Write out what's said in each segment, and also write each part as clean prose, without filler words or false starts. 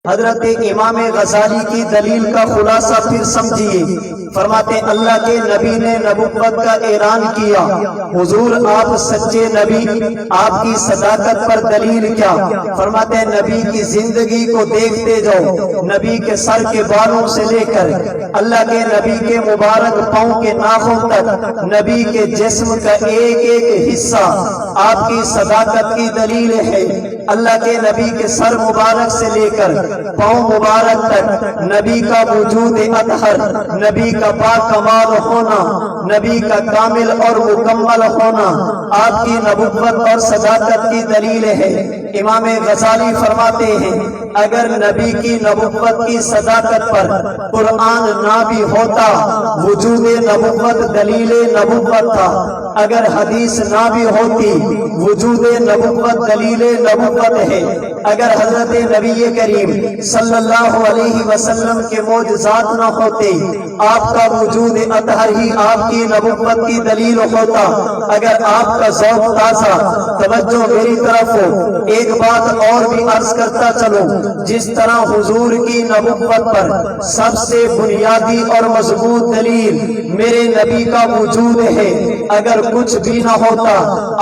حضرت امام غزالی کی دلیل کا خلاصہ پھر سمجھیے۔ فرماتے اللہ کے نبی نے نبوت کا اعلان کیا، حضور آپ سچے نبی، آپ کی صداقت پر دلیل کیا؟ فرماتے نبی کی زندگی کو دیکھتے جاؤ، نبی کے سر کے بالوں سے لے کر اللہ کے نبی کے مبارک پاؤں کے ناخن تک نبی کے جسم کا ایک ایک حصہ آپ کی صداقت کی دلیل ہے۔ اللہ کے نبی کے سر مبارک سے لے کر پاؤں مبارک تک نبی کا وجود اطہر، نبی کا باکمال ہونا، نبی کا کامل اور مکمل ہونا آپ کی نبوت اور صداقت کی دلیل ہے۔ امام غزالی فرماتے ہیں اگر نبی کی نبوت کی صداقت پر قرآن نہ بھی ہوتا، وجود نبوت دلیل نبوت تھا۔ اگر حدیث نہ بھی ہوتی، وجود نبوت دلیل نبوت ہے۔ اگر حضرت نبی کریم صلی اللہ علیہ وسلم کے معجزات نہ ہوتے، آپ کا وجود اطہر ہی آپ کی نبوت کی دلیل ہوتا۔ اگر آپ کا ذوق تازہ، توجہ میری طرف ہو، ایک بات اور بھی عرض کرتا چلوں، جس طرح حضور کی نبوت پر سب سے بنیادی اور مضبوط دلیل میرے نبی کا وجود ہے، اگر کچھ بھی نہ ہوتا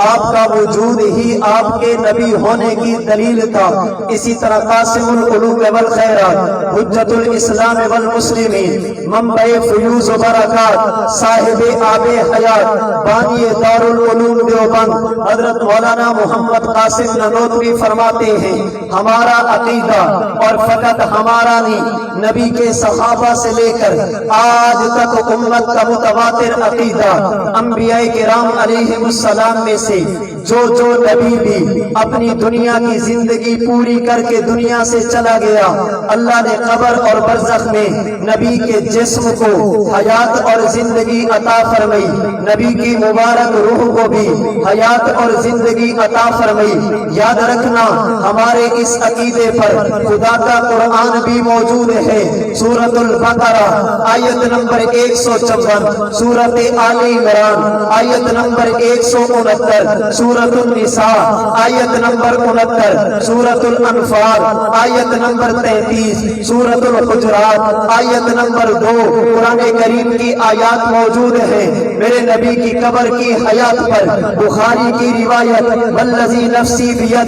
آپ کا وجود ہی آپ کے نبی ہونے کی دلیل تھا۔ اسی طرح قاسم القلوب والخیرات، حجت الاسلام والمسلمین، منبع فیوز و برکات، صاحب آب حیات، بانی دار العلوم دیوبند حضرت مولانا محمد قاسم نانوتوی فرماتے ہیں ہمارا عقیدہ اور فقط ہمارا نہیں، نبی کے صحابہ سے لے کر آج تک امت کا متواتر عقیدہ، انبیاء کرام علیہ السلام میں سے جو نبی بھی اپنی دنیا کی زندگی پوری کر کے دنیا سے چلا گیا، اللہ نے قبر اور برزخ میں نبی کے جسم کو حیات اور زندگی عطا فرمائی، نبی کی مبارک روح کو بھی حیات اور زندگی عطا فرمائی۔ یاد رکھنا ہمارے اس عقیدے پر خدا کا قرآن بھی موجود ہے۔ سورۃ البقرہ آیت نمبر 154، سورۃ آل عمران آیت نمبر 169، سورۃ النساء آیت نمبر 69، سورۃ الانفال آیت نمبر 33، سورۃ الحجرات آیت نمبر 2، قرآن کریم کی آیات موجود ہیں۔ میرے نبی کی قبر کی حیات پر بخاری کی روایت والذی نفسی بیدہ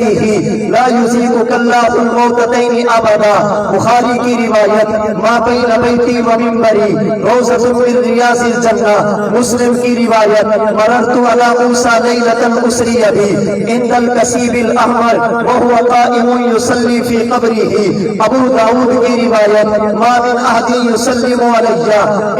لا یذیقک اللہ الموتتین ابدا، بخاری کی روایت ما بین بیتی و منبری روضۃ من ریاض الجنہ، مسلم کی روایت مررت علی موسیٰ لیلۃ اسری بی عند الکثیب الاحمر وهو قائم یصلی فی قبرہ، ابو داؤد کی روایت ما من احد یسلم علی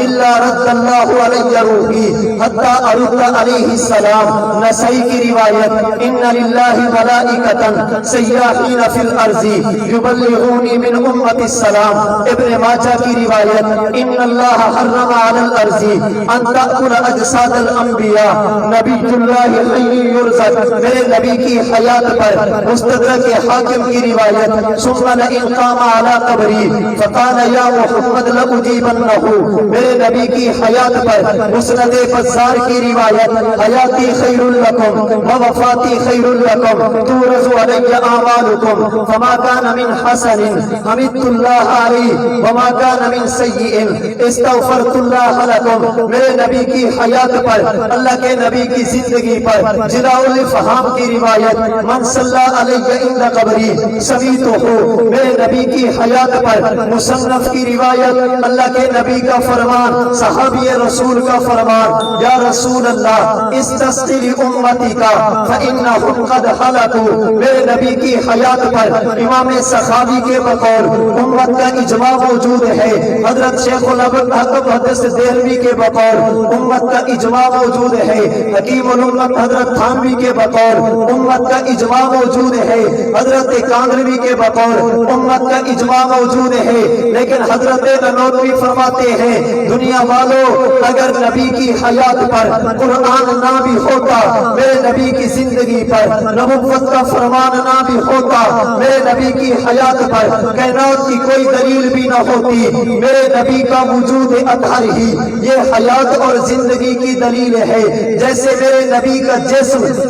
الا رد اللہ علی روحی حتی ارد علیہ السلام، نسائی کی روایت ان للہ ملائکۃ سیاحین فی الارض یبلغونی من امت السلام، ابن ماجہ کی روایت ان اللہ حرم علی الارض ان تأکل اجساد الانبیاء نبی اللہ حی یرزق، میرے نبی کی حیات پر مستدرک حاکم کی روایت ثم لئن قام علی قبری فقال یا محمد لأجیبنہ، میرے نبی کی حیات پر مسند بزار کی روایت حیاتی خیر لکم ووفاتی خیر لکم تورث علی اعمالکم فما کان من حسن حمدت اللہ علیہ وما کان من سیئ استغفرت اللہ لکم، میرے نبی کی حیات پر اللہ کے نبی کی زندگی پر جلاء الفہام کی روایت من صلی علیہ عند قبری سمیتہ، میرے نبی کی حیات پر مصنف کی روایت اللہ کے نبی کا فرمان، صحابی رسول کا فرمان یا رسول اللہ استسقِ لأمتی کا فإنہم قد حلقوا، میرے نبی کی حیات پر امام سخاوی کے بقول امت کا اجماع موجود ہے، حضرت شیخ الحق محدث دہلوی کے بقول امت کا اجماع موجود ہے، حکیم الامت حضرت تھانوی کے بقول امت کا اجماع موجود ہے، حضرت کانگروی کے بقول امت کا اجماع موجود ہے، لیکن حضرت نانوتوی فرماتے ہیں دنیا والوں اگر نبی کی حیات پر قرآن نہ بھی ہوتا، میرے نبی کی زندگی پر نبوت کا فرمان نہ بھی ہوتا، میرے نبی کی حیات پر کائنات کی کوئی دلیل بھی نہ ہوتی، میرے نبی کا وجود اطہر ہی یہ حیات اور زندگی کی دلیل ہے۔ جیسے میرے نبی کا جسم